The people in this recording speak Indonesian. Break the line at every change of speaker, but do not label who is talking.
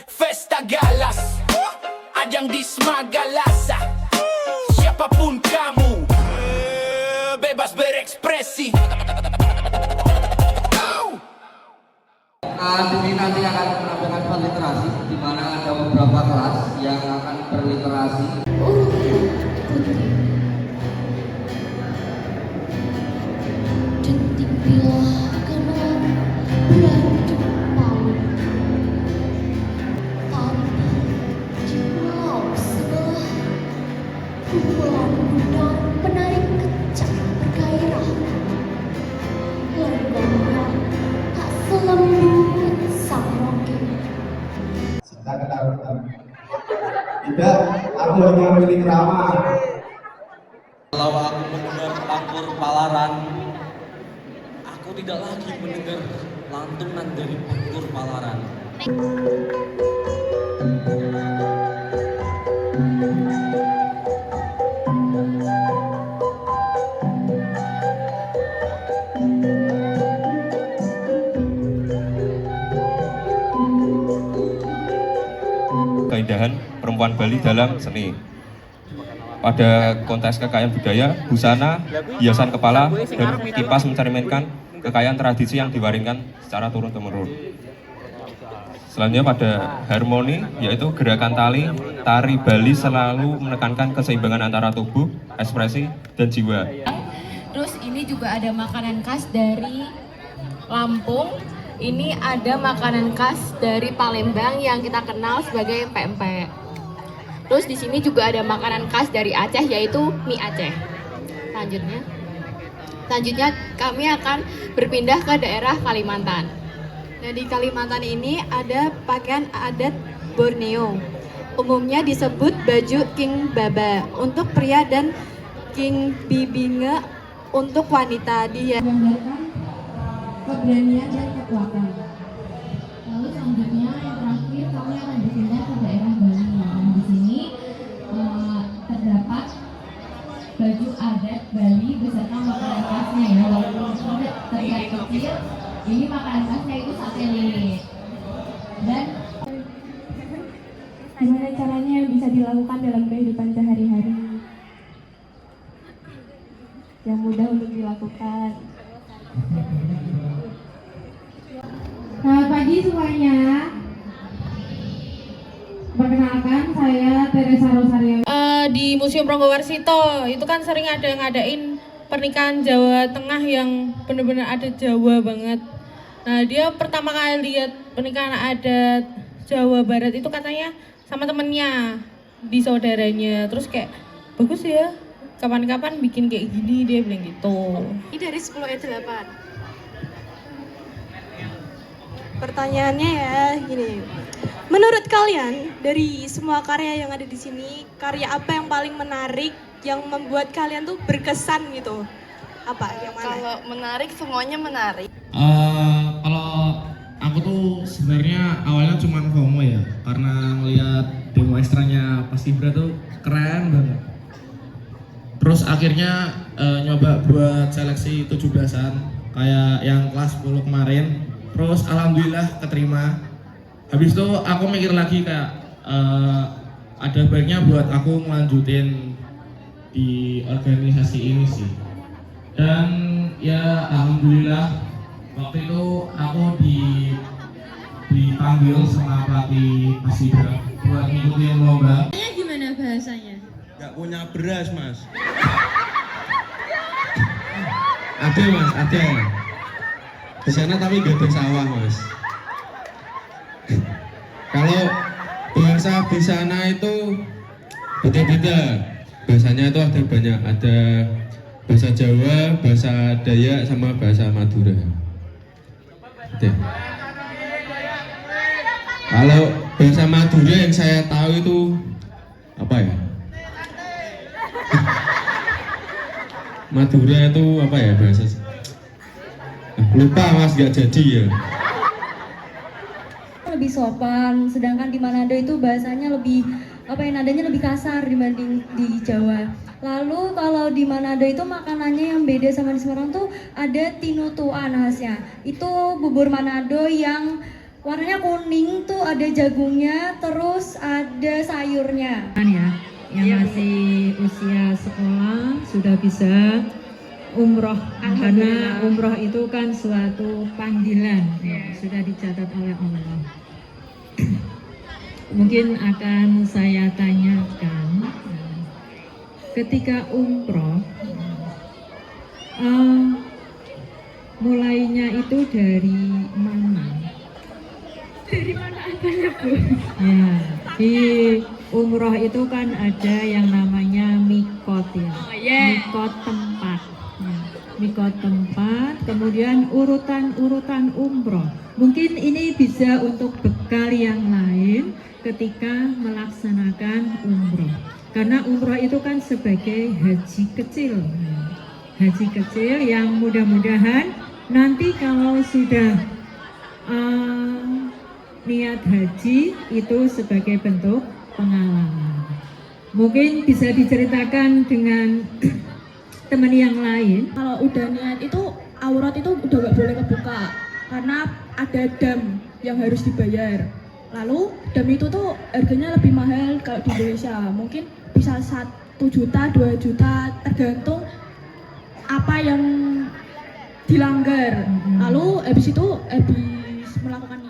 Festa galas, ajang dismagalasa. Siapapun kamu, bebas berekspresi.
Di sini nanti akan menampilkan fun literasi, di mana ada beberapa kelas yang akan berliterasi.
Cantik bila kalau beradu malu, tapi jauh sebelah kumpulan gudang penari kecak bergairah. Lenggongnya tak selembut sang rongking.
Kita ketahuan. Tidak, aku hanya milik Rama.
Kalau aku mendengar langkur palaran, aku tidak lagi mendengar lantunan dari langkur palaran.
Keindahan perempuan Bali dalam seni. Pada kontes kekayaan budaya, busana, hiasan kepala, dan kipas mencerminkan kekayaan tradisi yang diwariskan secara turun-temurun. Selanjutnya pada harmoni, yaitu gerakan tari Bali selalu menekankan keseimbangan antara tubuh, ekspresi, dan jiwa.
Terus ini juga ada makanan khas dari Lampung. Ini ada makanan khas dari Palembang yang kita kenal sebagai empek-empek. Terus di sini juga ada makanan khas dari Aceh, yaitu mie Aceh. Selanjutnya kami akan berpindah ke daerah Kalimantan. Nah, di Kalimantan ini ada pakaian adat Borneo. Umumnya disebut baju King Baba untuk pria dan King Bibinge untuk wanita. Dia keberanian dan kekuatan. Lalu selanjutnya yang terakhir kami akan berpindah ke daerah Bali. Nah, di sini terdapat baju adat Bali beserta makanan khasnya ya. Walaupun tidak terlihat kecil, ini makanan khasnya itu sate lele. Dan gimana caranya yang bisa dilakukan dalam kehidupan sehari-hari? Yang mudah untuk dilakukan. Selamat pagi semuanya. Perkenalkan, saya Teresa Rosario. Di Museum Ronggowarsito itu kan sering ada yang ngadain pernikahan Jawa Tengah yang benar-benar ada Jawa banget. Nah, dia pertama kali lihat pernikahan adat Jawa Barat itu katanya sama temennya di saudaranya. Terus kayak bagus ya, kapan-kapan bikin kayak gini, dia bilang gitu.
Ini dari 10 ayat 8. Pertanyaannya ya gini. Menurut kalian dari semua karya yang ada di sini, karya apa yang paling menarik yang membuat kalian tuh berkesan gitu? Apa yang mana?
Kalau menarik semuanya menarik.
Kalau aku tuh sebenarnya awalnya cuma FOMO ya, karena ngeliat demo ekstranya Paskibra tuh keren banget. Terus akhirnya nyoba buat seleksi 17-an kayak yang kelas 10 kemarin. Terus alhamdulillah keterima. Habis itu aku mikir lagi kayak ada baiknya buat aku ngelanjutin di organisasi ini sih. Dan ya alhamdulillah waktu itu aku dipanggil sama pelatih Paskibra buat ngikutin lomba.
Gimana bahasanya?
Gak punya beras mas. Ada mas, ada. Di sana tapi gak ada sawah mas. Kalau bahasa di sana itu beda-beda. Bahasanya itu ada banyak, ada bahasa Jawa, bahasa Dayak, sama bahasa Madura. Ada. Kalau bahasa Madura yang saya tahu itu apa ya? Madura itu apa ya bahasa? Lupa mas, gak jadi ya.
Lebih sopan, sedangkan di Manado itu bahasanya lebih nadanya lebih kasar dibanding di Jawa. Lalu kalau di Manado itu makanannya yang beda sama di Semarang tuh ada tinutuan khasnya. Itu bubur Manado yang
Warnanya kuning tuh, ada jagungnya, terus ada sayurnya.
Ya, yang masih usia sekolah sudah bisa umroh, karena umroh itu kan suatu panggilan, sudah dicatat oleh Allah. Mungkin akan saya tanyakan, ketika umroh, mulainya itu dari mana? Dari mana apanya, Bu? Ya, di umroh itu kan ada yang namanya mikot ya. Mikot tempat. Ya, mikot tempat, kemudian urutan umroh. Mungkin ini bisa untuk bekal yang lain ketika melaksanakan umroh. Karena umroh itu kan sebagai haji kecil. Haji kecil yang mudah-mudahan nanti kalau sudah niat haji itu sebagai bentuk pengalaman. Mungkin bisa diceritakan dengan teman yang lain.
Kalau udah niat itu aurat itu udah nggak boleh kebuka karena ada dam yang harus dibayar. Lalu dam itu tuh harganya lebih mahal kalau di Indonesia. Mungkin bisa 1 juta, 2 juta tergantung apa yang dilanggar. Lalu habis melakukan